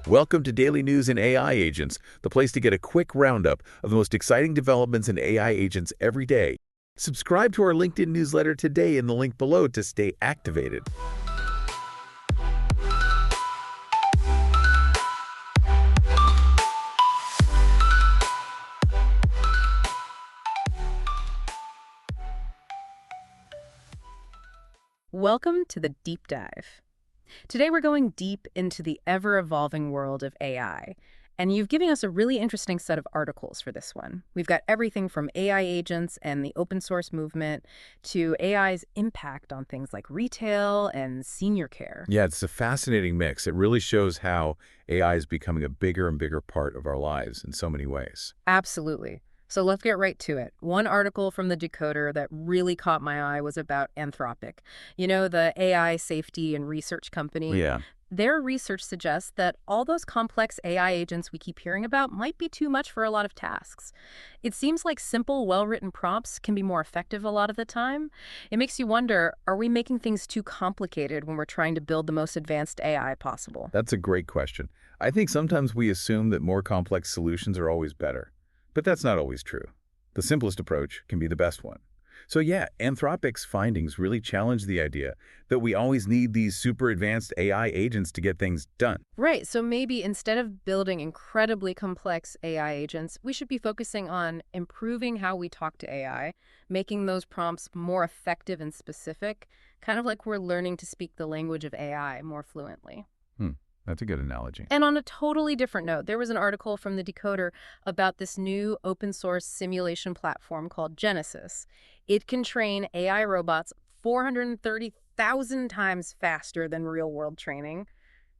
Welcome to Daily News in AI Agents, the place to get a quick roundup of the most exciting developments in AI agents every day. Subscribe to our LinkedIn newsletter today in the link below to stay activated. Welcome to the Deep Dive. Today we're going deep into the ever-evolving world of AI, and you've given us a really interesting set of articles for this one. We've got everything from AI agents and the open source movement to AI's impact on things like retail and senior care. Yeah, it's a fascinating mix. It really shows how AI is becoming a bigger and bigger part of our lives in so many ways. Absolutely. So let's get right to it. One article from the Decoder that really caught my eye was about Anthropic. You know, the AI safety and research company. Yeah, Their research suggests that all those complex AI agents we keep hearing about might be too much for a lot of tasks. It seems like simple, well-written prompts can be more effective a lot of the time. It makes you wonder, are we making things too complicated when we're trying to build the most advanced AI possible? that's a great question. I think sometimes we assume that more complex solutions are always better, but that's not always true. The simplest approach can be the best one. So yeah, Anthropic's findings really challenge the idea that we always need these super advanced AI agents to get things done. Right, so maybe instead of building incredibly complex AI agents, we should be focusing on improving how we talk to AI, making those prompts more effective and specific, kind of like we're learning to speak the language of AI more fluently. Hmm, that's a good analogy. And on a totally different note, there was an article from the Decoder about this new open source simulation platform called Genesis. It can train AI robots 430,000 times faster than real-world training.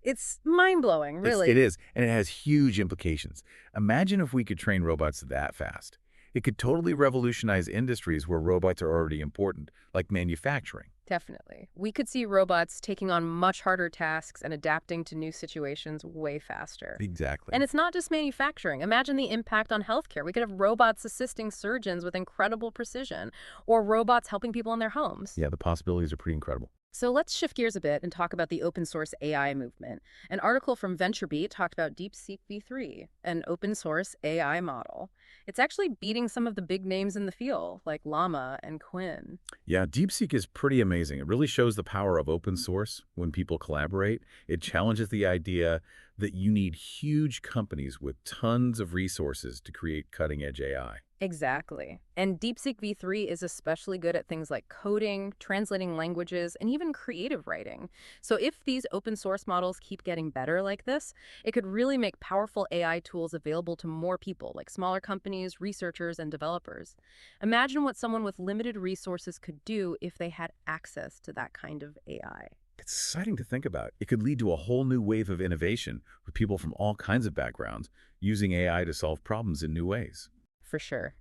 It's mind-blowing, It really. is, and it has huge implications. Imagine if we could train robots that fast. It could totally revolutionize industries where robots are already important, like manufacturing. Definitely. We could see robots taking on much harder tasks and adapting to new situations way faster. Exactly. And it's not just manufacturing. Imagine the impact on healthcare. We could have robots assisting surgeons with incredible precision, or robots helping people in their homes. Yeah, the possibilities are pretty incredible. So let's shift gears a bit and talk about the open source AI movement. An article from VentureBeat talked about DeepSeek v3, an open source AI model. It's actually beating some of the big names in the field, like Llama and Qwen. Yeah, DeepSeek is pretty amazing. It really shows the power of open source when people collaborate. It challenges the idea that you need huge companies with tons of resources to create cutting-edge AI. Exactly. And DeepSeek v3 is especially good at things like coding, translating languages, and even creative writing. So if these open source models keep getting better like this, it could really make powerful AI tools available to more people, like smaller companies, researchers, and developers. Imagine what someone with limited resources could do if they had access to that kind of AI. It's exciting to think about. It could lead to a whole new wave of innovation with people from all kinds of backgrounds using AI to solve problems in new ways. For sure.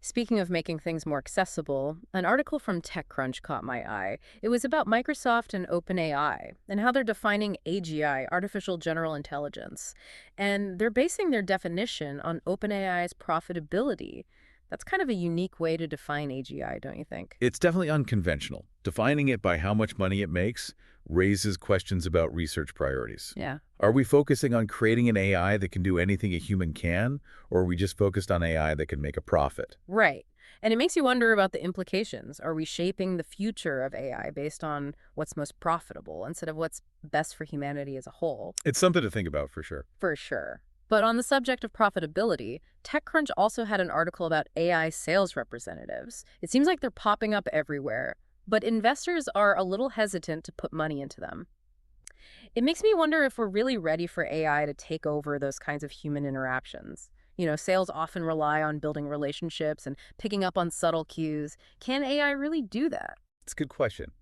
Speaking of making things more accessible, an article from TechCrunch caught my eye. It was about Microsoft and OpenAI and how they're defining AGI, artificial general intelligence. And they're basing their definition on OpenAI's profitability. That's kind of a unique way to define AGI, don't you think? It's definitely unconventional. Defining it by how much money it makes raises questions about research priorities. Yeah. Are we focusing on creating an AI that can do anything a human can, or are we just focused on AI that can make a profit? Right. And it makes you wonder about the implications. Are we shaping the future of AI based on what's most profitable instead of what's best for humanity as a whole? It's something to think about for sure. For sure. But on the subject of profitability, TechCrunch also had an article about AI sales representatives. It seems like they're popping up everywhere, but investors are a little hesitant to put money into them. It makes me wonder if we're really ready for AI to take over those kinds of human interactions. You know, sales often rely on building relationships and picking up on subtle cues. Can AI really do that? It's a good question.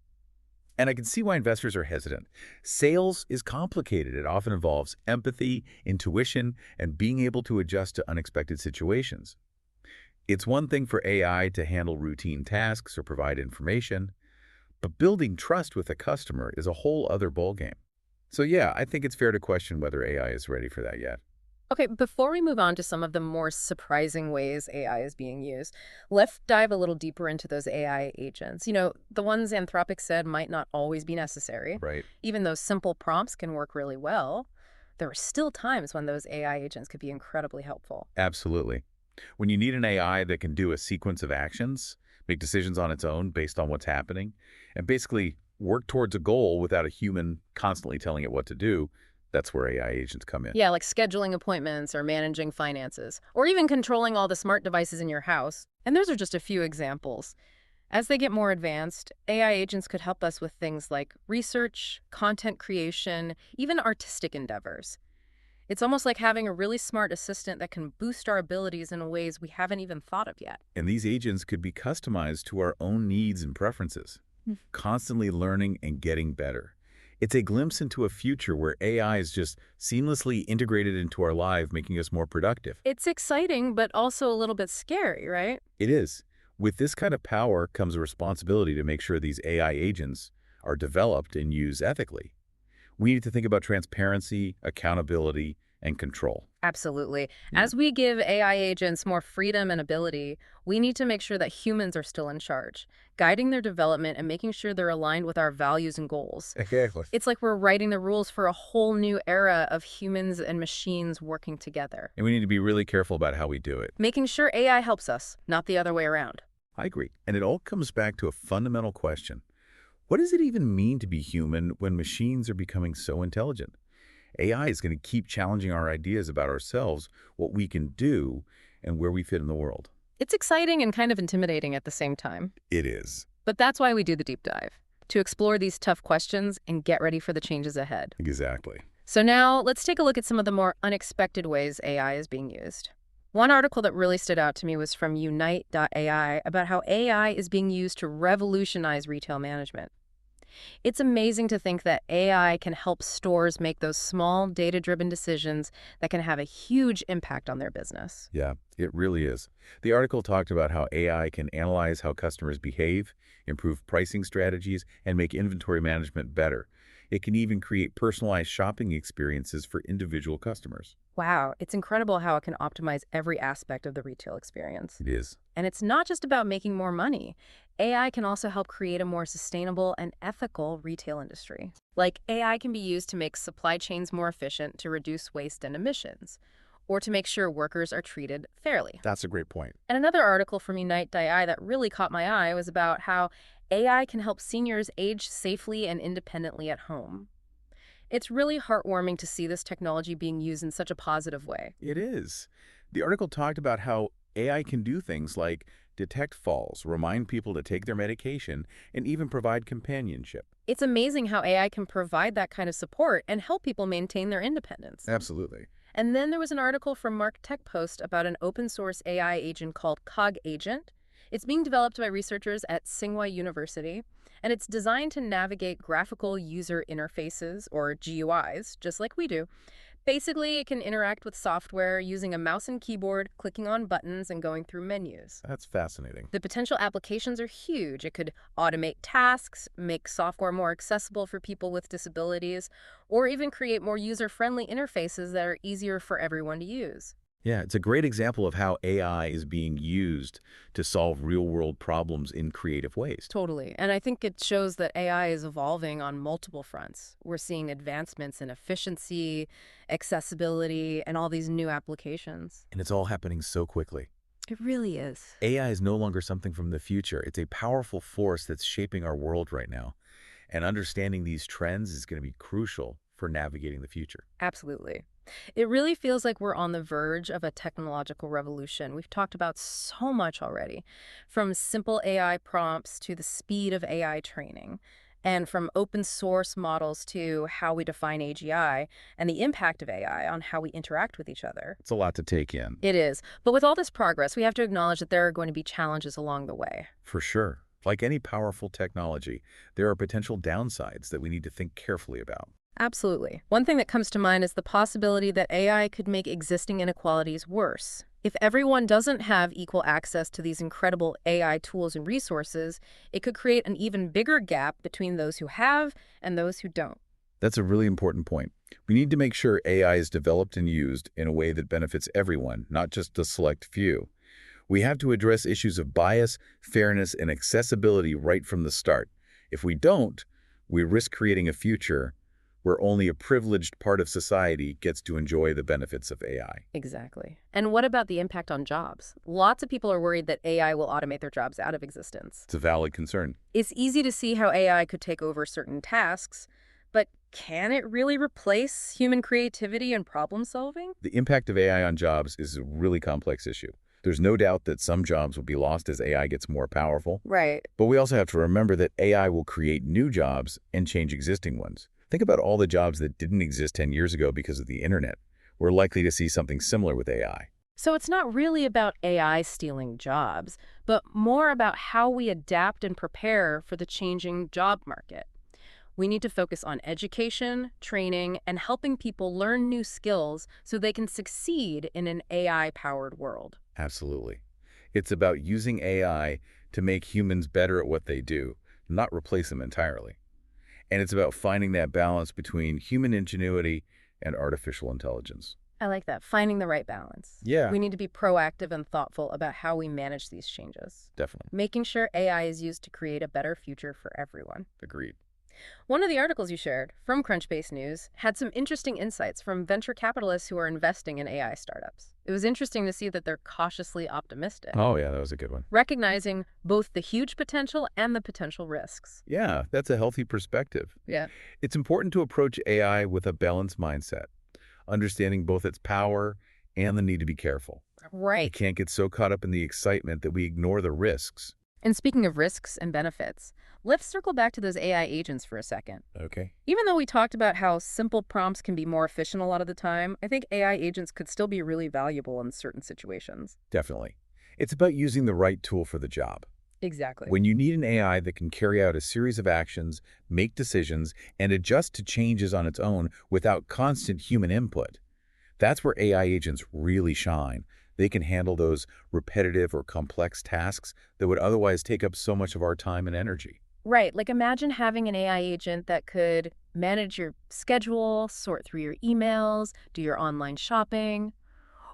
And I can see why investors are hesitant. Sales is complicated. It often involves empathy, intuition, and being able to adjust to unexpected situations. It's one thing for AI to handle routine tasks or provide information, but building trust with a customer is a whole other ballgame. So yeah, I think it's fair to question whether AI is ready for that yet. Okay, before we move on to some of the more surprising ways AI is being used, let's dive a little deeper into those AI agents. You know, the ones Anthropic said might not always be necessary, Right. even though simple prompts can work really well. there are still times when those AI agents could be incredibly helpful. Absolutely. When you need an AI that can do a sequence of actions, make decisions on its own based on what's happening, and basically work towards a goal without a human constantly telling it what to do, that's where AI agents come in. Yeah, like scheduling appointments or managing finances, or even controlling all the smart devices in your house. And those are just a few examples. As they get more advanced, AI agents could help us with things like research, content creation, even artistic endeavors. It's almost like having a really smart assistant that can boost our abilities in ways we haven't even thought of yet. And these agents could be customized to our own needs and preferences, constantly learning and getting better. It's a glimpse into a future where AI is just seamlessly integrated into our life, making us more productive. It's exciting, but also a little bit scary, right? It is. With this kind of power comes a responsibility to make sure these AI agents are developed and used ethically. We need to think about transparency, accountability, and control. Absolutely. Yeah. As we give AI agents more freedom and ability, we need to make sure that humans are still in charge, guiding their development and making sure they're aligned with our values and goals. Exactly. It's like we're writing the rules for a whole new era of humans and machines working together, And we need to be really careful about how we do it. making sure AI helps us, not the other way around. I agree. And it all comes back to a fundamental question. What does it even mean to be human when machines are becoming so intelligent? AI is going to keep challenging our ideas about ourselves, what we can do, and where we fit in the world. It's exciting and kind of intimidating at the same time. It is. But that's why we do the deep dive, to explore these tough questions and get ready for the changes ahead. Exactly. So now let's take a look at some of the more unexpected ways AI is being used. One article that really stood out to me was from Unite.ai about how AI is being used to revolutionize retail management. It's amazing to think that AI can help stores make those small, data-driven decisions that can have a huge impact on their business. Yeah, it really is. The article talked about how AI can analyze how customers behave, improve pricing strategies, and make inventory management better. It can even create personalized shopping experiences for individual customers. Wow, it's incredible how it can optimize every aspect of the retail experience. It is. And it's not just about making more money. AI can also help create a more sustainable and ethical retail industry. Like, AI can be used to make supply chains more efficient to reduce waste and emissions, or to make sure workers are treated fairly. That's a great point. And another article from Unite.ai that really caught my eye was about how AI can help seniors age safely and independently at home. It's really heartwarming to see this technology being used in such a positive way. It is. The article talked about how AI can do things like detect falls, remind people to take their medication, and even provide companionship. It's amazing how AI can provide that kind of support and help people maintain their independence. Absolutely. And then there was an article from Mark Tech Post about an open source AI agent called Cog Agent. It's being developed by researchers at Tsinghua University, and it's designed to navigate graphical user interfaces, or GUIs, just like we do. Basically, it can interact with software using a mouse and keyboard, clicking on buttons, and going through menus. That's fascinating. The potential applications are huge. It could automate tasks, make software more accessible for people with disabilities, or even create more user-friendly interfaces that are easier for everyone to use. Yeah, it's a great example of how AI is being used to solve real-world problems in creative ways. Totally. And I think it shows that AI is evolving on multiple fronts. We're seeing advancements in efficiency, accessibility, and all these new applications. And it's all happening so quickly. It really is. AI is no longer something from the future. It's a powerful force that's shaping our world right now. And understanding these trends is going to be crucial for navigating the future. Absolutely. It really feels like we're on the verge of a technological revolution. We've talked about so much already, from simple AI prompts to the speed of AI training, and from open source models to how we define AGI and the impact of AI on how we interact with each other. It's a lot to take in. It is. But with all this progress, we have to acknowledge that there are going to be challenges along the way. For sure. Like any powerful technology, there are potential downsides that we need to think carefully about. Absolutely. One thing that comes to mind is the possibility that AI could make existing inequalities worse. If everyone doesn't have equal access to these incredible AI tools and resources, it could create an even bigger gap between those who have and those who don't. That's a really important point. We need to make sure AI is developed and used in a way that benefits everyone, not just a select few. We have to address issues of bias, fairness, and accessibility right from the start. If we don't, we risk creating a future where only a privileged part of society gets to enjoy the benefits of AI. Exactly. And what about the impact on jobs? Lots of people are worried that AI will automate their jobs out of existence. It's a valid concern. It's easy to see how AI could take over certain tasks, but can it really replace human creativity and problem solving? The impact of AI on jobs is a really complex issue. There's no doubt that some jobs will be lost as AI gets more powerful. Right. But we also have to remember that AI will create new jobs and change existing ones. Think about all the jobs that didn't exist 10 years ago because of the internet. We're likely to see something similar with AI. So it's not really about AI stealing jobs, but more about how we adapt and prepare for the changing job market. We need to focus on education, training, and helping people learn new skills so they can succeed in an AI-powered world. Absolutely. It's about using AI to make humans better at what they do, not replace them entirely. And it's about finding that balance between human ingenuity and artificial intelligence. I like that, finding the right balance. Yeah, We need to be proactive and thoughtful about how we manage these changes, definitely. making sure AI is used to create a better future for everyone. Agreed. One of the articles you shared from Crunchbase News had some interesting insights from venture capitalists who are investing in AI startups. It was interesting to see that they're cautiously optimistic, Oh, yeah, that was a good one. recognizing both the huge potential and the potential risks. Yeah, that's a healthy perspective. Yeah. It's important to approach AI with a balanced mindset, understanding both its power and the need to be careful. We Right. can't get so caught up in the excitement that we ignore the risks. And speaking of risks and benefits, let's circle back to those AI agents for a second. Okay. Even though we talked about how simple prompts can be more efficient a lot of the time, I think AI agents could still be really valuable in certain situations. Definitely. It's about using the right tool for the job. Exactly. When you need an AI that can carry out a series of actions, make decisions, and adjust to changes on its own without constant human input, that's where AI agents really shine. They can handle those repetitive or complex tasks that would otherwise take up so much of our time and energy. Right, like imagine having an AI agent that could manage your schedule, sort through your emails, do your online shopping,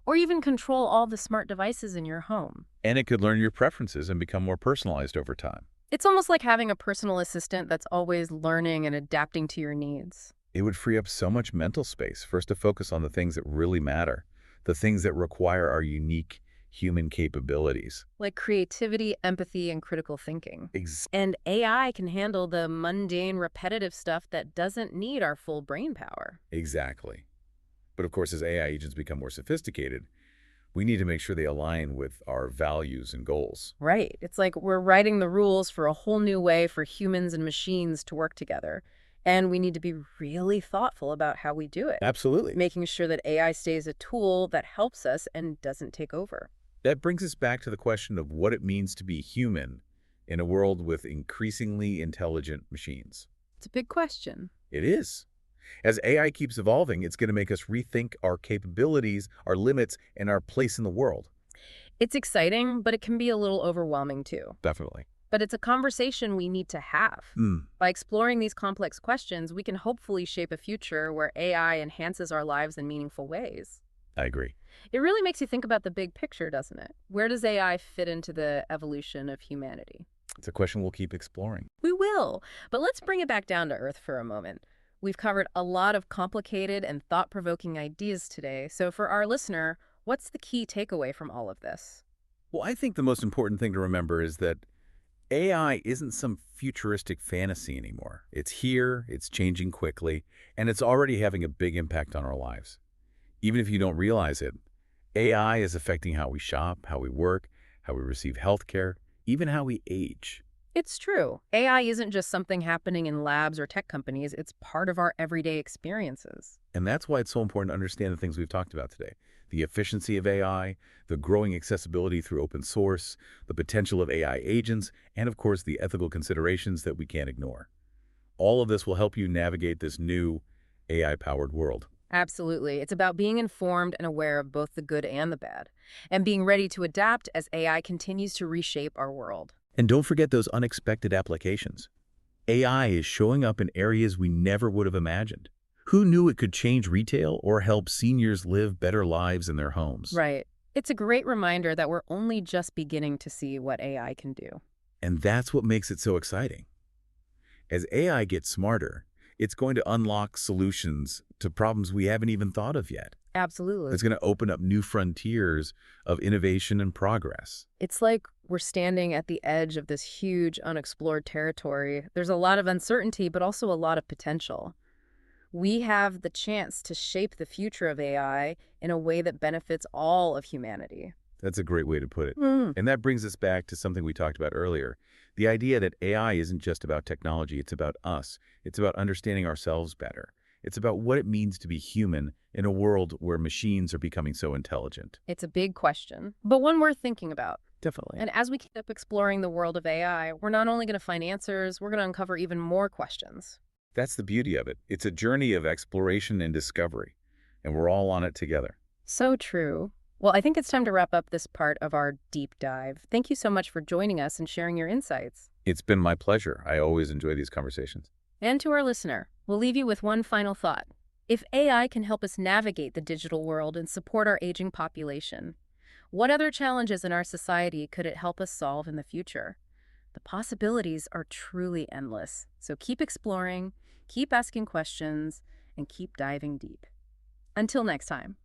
or even control all the smart devices in your home. And it could learn your preferences and become more personalized over time. It's almost like having a personal assistant that's always learning and adapting to your needs. It would free up so much mental space for us to focus on the things that really matter, the things that require our unique human capabilities. Like creativity, empathy, and critical thinking. And AI can handle the mundane, repetitive stuff that doesn't need our full brain power. Exactly. But of course, as AI agents become more sophisticated, we need to make sure they align with our values and goals. Right. It's like we're writing the rules for a whole new way for humans and machines to work together. And we need to be really thoughtful about how we do it, Absolutely. making sure that AI stays a tool that helps us and doesn't take over. That brings us back to the question of what it means to be human in a world with increasingly intelligent machines. It's a big question. It is. As AI keeps evolving, it's going to make us rethink our capabilities, our limits, and our place in the world. It's exciting, but it can be a little overwhelming too. Definitely. But it's a conversation we need to have. By exploring these complex questions, we can hopefully shape a future where AI enhances our lives in meaningful ways. I agree. It really makes you think about the big picture, doesn't it? Where does AI fit into the evolution of humanity? It's a question we'll keep exploring. We will, but let's bring it back down to earth for a moment. We've covered a lot of complicated and thought-provoking ideas today, so for our listener, what's the key takeaway from all of this? Well, I think the most important thing to remember is that AI isn't some futuristic fantasy anymore. It's here, it's changing quickly, and it's already having a big impact on our lives. Even if you don't realize it, AI is affecting how we shop, how we work, how we receive healthcare, even how we age. It's true. AI isn't just something happening in labs or tech companies. It's part of our everyday experiences. And that's why it's so important to understand the things we've talked about today. The efficiency of AI, the growing accessibility through open source, the potential of AI agents, and of course the ethical considerations that we can't ignore. All of this will help you navigate this new AI-powered world. Absolutely. It's about being informed and aware of both the good and the bad, and being ready to adapt as AI continues to reshape our world. And don't forget those unexpected applications. AI is showing up in areas we never would have imagined. Who knew it could change retail or help seniors live better lives in their homes? Right. It's a great reminder that we're only just beginning to see what AI can do. And that's what makes it so exciting. As AI gets smarter, It's going to unlock solutions to problems we haven't even thought of yet. Absolutely. It's going to open up new frontiers of innovation and progress. It's like we're standing at the edge of this huge unexplored territory. There's a lot of uncertainty, but also a lot of potential. We have the chance to shape the future of AI in a way that benefits all of humanity. That's a great way to put it. Mm. And that brings us back to something we talked about earlier. The idea that AI isn't just about technology, it's about us. It's about understanding ourselves better. It's about what it means to be human in a world where machines are becoming so intelligent. It's a big question, but one worth thinking about. Definitely. And as we keep exploring the world of AI, we're not only going to find answers, we're going to uncover even more questions. That's the beauty of it. It's a journey of exploration and discovery, and we're all on it together. So true. Well, I think it's time to wrap up this part of our deep dive. Thank you so much for joining us and sharing your insights. It's been my pleasure. I always enjoy these conversations. And to our listener, we'll leave you with one final thought. If AI can help us navigate the digital world and support our aging population, what other challenges in our society could it help us solve in the future? The possibilities are truly endless. So keep exploring, keep asking questions, and keep diving deep. Until next time.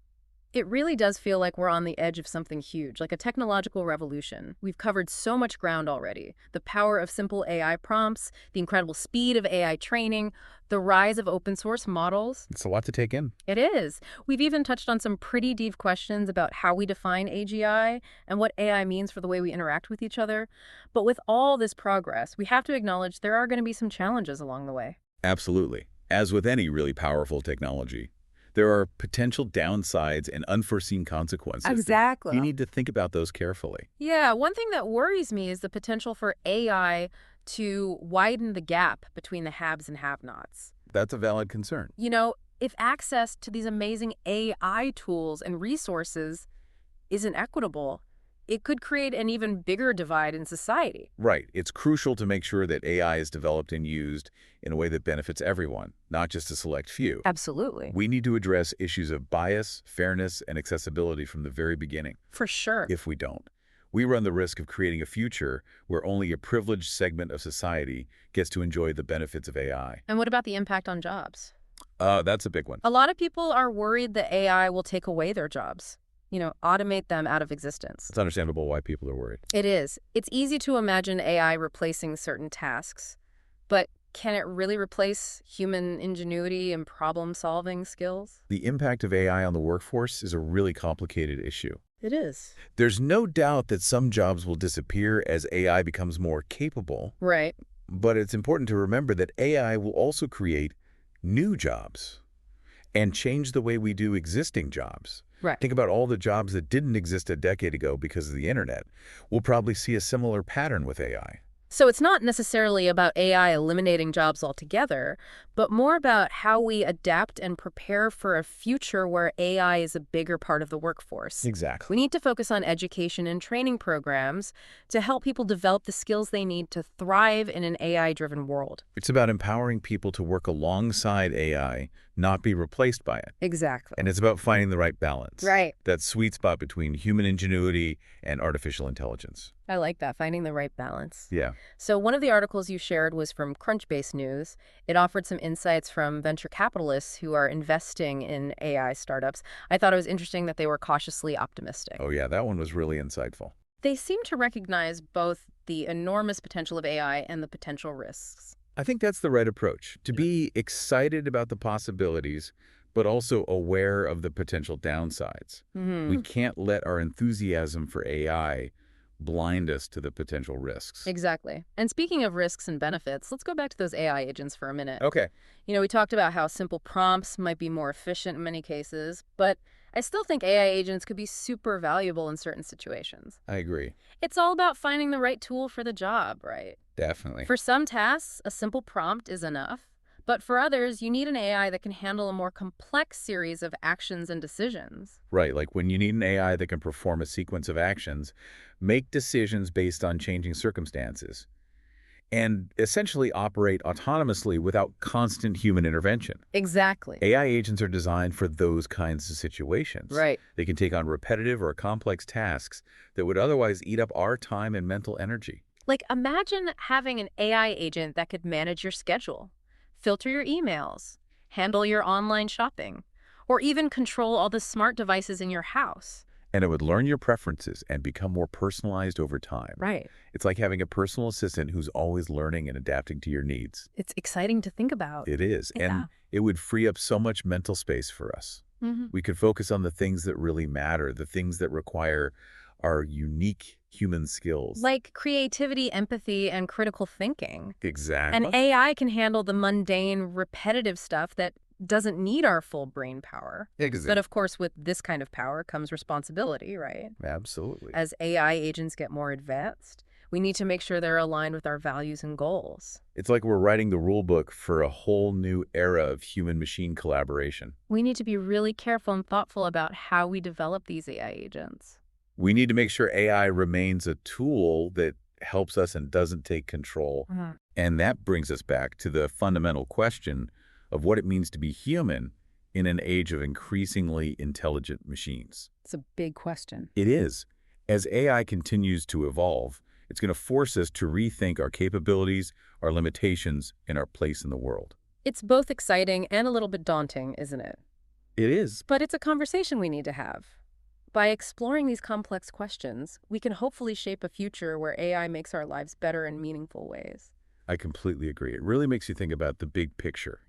It really does feel like we're on the edge of something huge, like a technological revolution. We've covered so much ground already. The power of simple AI prompts, the incredible speed of AI training, the rise of open source models. It's a lot to take in. It is. We've even touched on some pretty deep questions about how we define AGI and what AI means for the way we interact with each other. But with all this progress, we have to acknowledge there are going to be some challenges along the way. Absolutely. As with any really powerful technology, there are potential downsides and unforeseen consequences. Exactly. You need to think about those carefully. Yeah, one thing that worries me is the potential for AI to widen the gap between the haves and have-nots. That's a valid concern. You know, if access to these amazing AI tools and resources isn't equitable, it could create an even bigger divide in society. Right. It's crucial to make sure that AI is developed and used in a way that benefits everyone, not just a select few. Absolutely. We need to address issues of bias, fairness, and accessibility from the very beginning. For sure. If we don't, we run the risk of creating a future where only a privileged segment of society gets to enjoy the benefits of AI. And what about the impact on jobs? That's a big one. A lot of people are worried that AI will take away their jobs. Automate them out of existence. It's understandable why people are worried. It is. It's easy to imagine AI replacing certain tasks, but can it really replace human ingenuity and problem-solving skills? The impact of AI on the workforce is a really complicated issue. It is. There's no doubt that some jobs will disappear as AI becomes more capable. Right. But it's important to remember that AI will also create new jobs and change the way we do existing jobs. Right. Think about all the jobs that didn't exist a decade ago because of the internet. We'll probably see a similar pattern with AI. So it's not necessarily about AI eliminating jobs altogether, but more about how we adapt and prepare for a future where AI is a bigger part of the workforce. Exactly. We need to focus on education and training programs to help people develop the skills they need to thrive in an AI-driven world. It's about empowering people to work alongside AI, not be replaced by it. Exactly. And it's about finding the right balance. Right. That sweet spot between human ingenuity and artificial intelligence. I like that, finding the right balance. Yeah. So one of the articles you shared was from Crunchbase News. It offered some insights from venture capitalists who are investing in AI startups. I thought it was interesting that they were cautiously optimistic. Oh yeah, that one was really insightful. They seem to recognize both the enormous potential of AI and the potential risks. I think that's the right approach, to be excited about the possibilities, but also aware of the potential downsides. We can't let our enthusiasm for AI blind us to the potential risks. Exactly. And speaking of risks and benefits, let's go back to those AI agents for a minute. Okay. We talked about how simple prompts might be more efficient in many cases, but I still think AI agents could be super valuable in certain situations. I agree. It's all about finding the right tool for the job, right? Definitely. For some tasks, a simple prompt is enough. But for others, you need an AI that can handle a more complex series of actions and decisions. Right, like when you need an AI that can perform a sequence of actions, make decisions based on changing circumstances, and essentially operate autonomously without constant human intervention. Exactly. AI agents are designed for those kinds of situations. Right. They can take on repetitive or complex tasks that would otherwise eat up our time and mental energy. Like, imagine having an AI agent that could manage your schedule, filter your emails, handle your online shopping, or even control all the smart devices in your house. And it would learn your preferences and become more personalized over time. Right. It's like having a personal assistant who's always learning and adapting to your needs. It's exciting to think about. It is. Yeah. And it would free up so much mental space for us. We could focus on the things that really matter, the things that require our unique human skills. Like creativity, empathy, and critical thinking. Exactly. And AI can handle the mundane, repetitive stuff that doesn't need our full brain power. Exactly. But of course, with this kind of power comes responsibility, right? Absolutely. As AI agents get more advanced, we need to make sure they're aligned with our values and goals. It's like we're writing the rule book for a whole new era of human-machine collaboration. We need to be really careful and thoughtful about how we develop these AI agents. We need to make sure AI remains a tool that helps us and doesn't take control. And that brings us back to the fundamental question of what it means to be human in an age of increasingly intelligent machines. It's a big question. It is. As AI continues to evolve, it's going to force us to rethink our capabilities, our limitations, and our place in the world. It's both exciting and a little bit daunting, isn't it? It is. But it's a conversation we need to have. By exploring these complex questions, we can hopefully shape a future where AI makes our lives better in meaningful ways. I completely agree. It really makes you think about the big picture,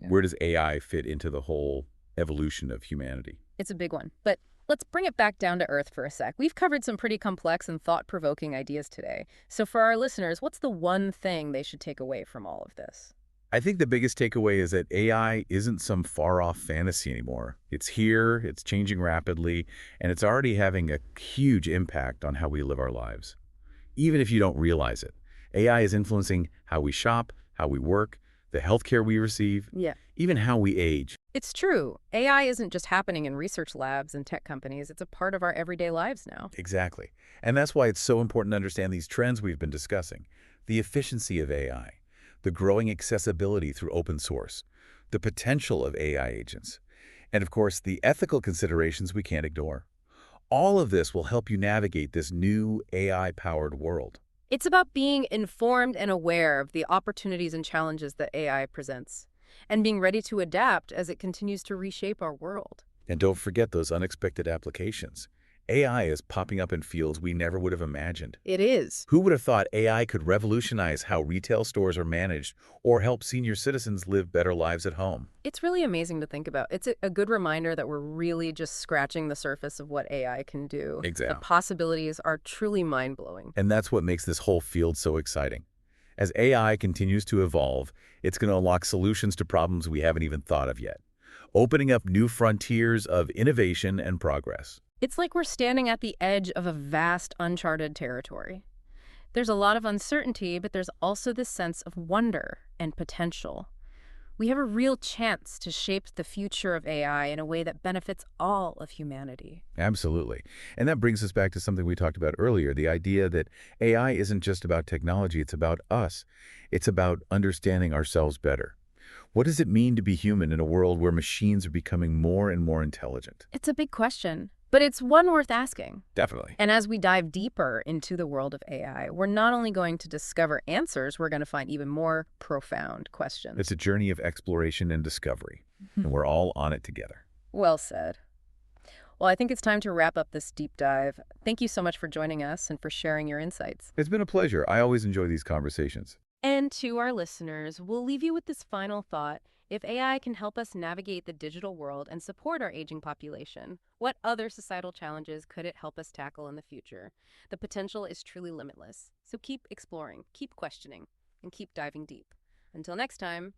Where does AI fit into the whole evolution of humanity? It's a big one. But let's bring it back down to earth for a sec. We've covered some pretty complex and thought-provoking ideas today. So for our listeners, what's the one thing they should take away from all of this? I think the biggest takeaway is that AI isn't some far-off fantasy anymore. It's here, it's changing rapidly, and it's already having a huge impact on how we live our lives. Even if you don't realize it, AI is influencing how we shop, how we work, the healthcare we receive, even how we age. It's true. AI isn't just happening in research labs and tech companies. It's a part of our everyday lives now. Exactly. And that's why it's so important to understand these trends we've been discussing. The efficiency of AI, the growing accessibility through open source, the potential of AI agents, and of course, the ethical considerations we can't ignore. All of this will help you navigate this new AI-powered world. It's about being informed and aware of the opportunities and challenges that AI presents, and being ready to adapt as it continues to reshape our world. And don't forget those unexpected applications. AI is popping up in fields we never would have imagined. It is. Who would have thought AI could revolutionize how retail stores are managed or help senior citizens live better lives at home? It's really amazing to think about. It's a good reminder that we're really just scratching the surface of what AI can do. Exactly. The possibilities are truly mind-blowing. And that's what makes this whole field so exciting. As AI continues to evolve, it's going to unlock solutions to problems we haven't even thought of yet, opening up new frontiers of innovation and progress. It's like we're standing at the edge of a vast, uncharted territory. There's a lot of uncertainty, but there's also this sense of wonder and potential. We have a real chance to shape the future of AI in a way that benefits all of humanity. Absolutely. And that brings us back to something we talked about earlier, the idea that AI isn't just about technology, it's about us. It's about understanding ourselves better. What does it mean to be human in a world where machines are becoming more and more intelligent? It's a big question, but it's one worth asking. Definitely. And as we dive deeper into the world of AI, we're not only going to discover answers, we're going to find even more profound questions. It's a journey of exploration and discovery, and we're all on it together. Well said. Well, I think it's time to wrap up this deep dive. Thank you so much for joining us and for sharing your insights. It's been a pleasure. I always enjoy these conversations. And to our listeners, we'll leave you with this final thought. If AI can help us navigate the digital world and support our aging population, what other societal challenges could it help us tackle in the future? The potential is truly limitless. So keep exploring, keep questioning, and keep diving deep. Until next time.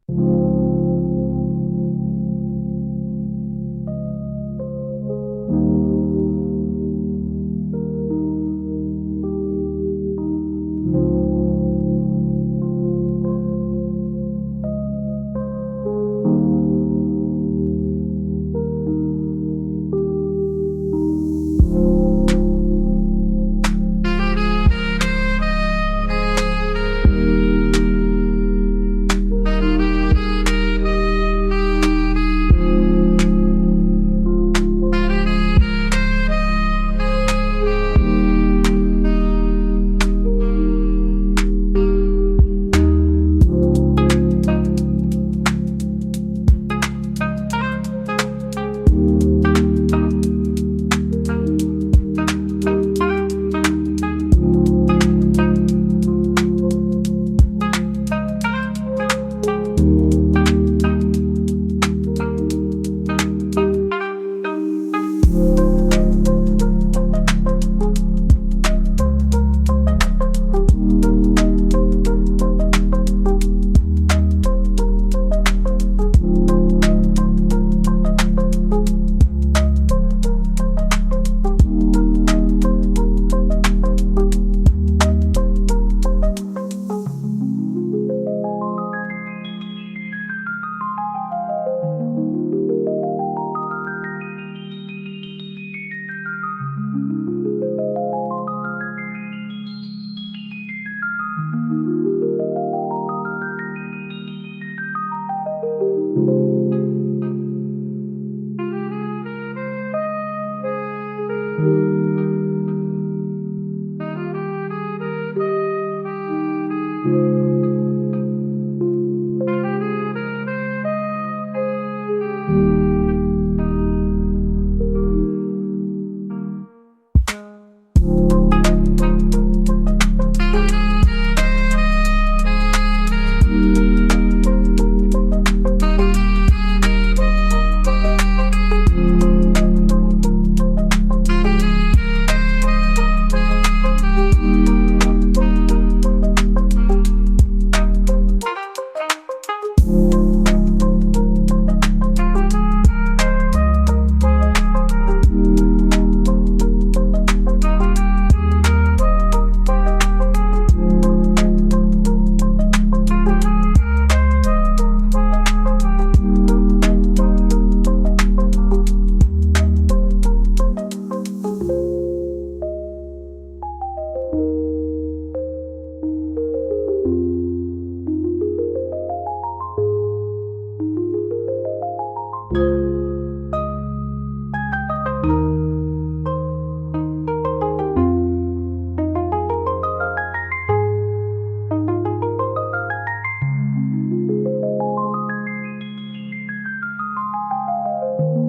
you.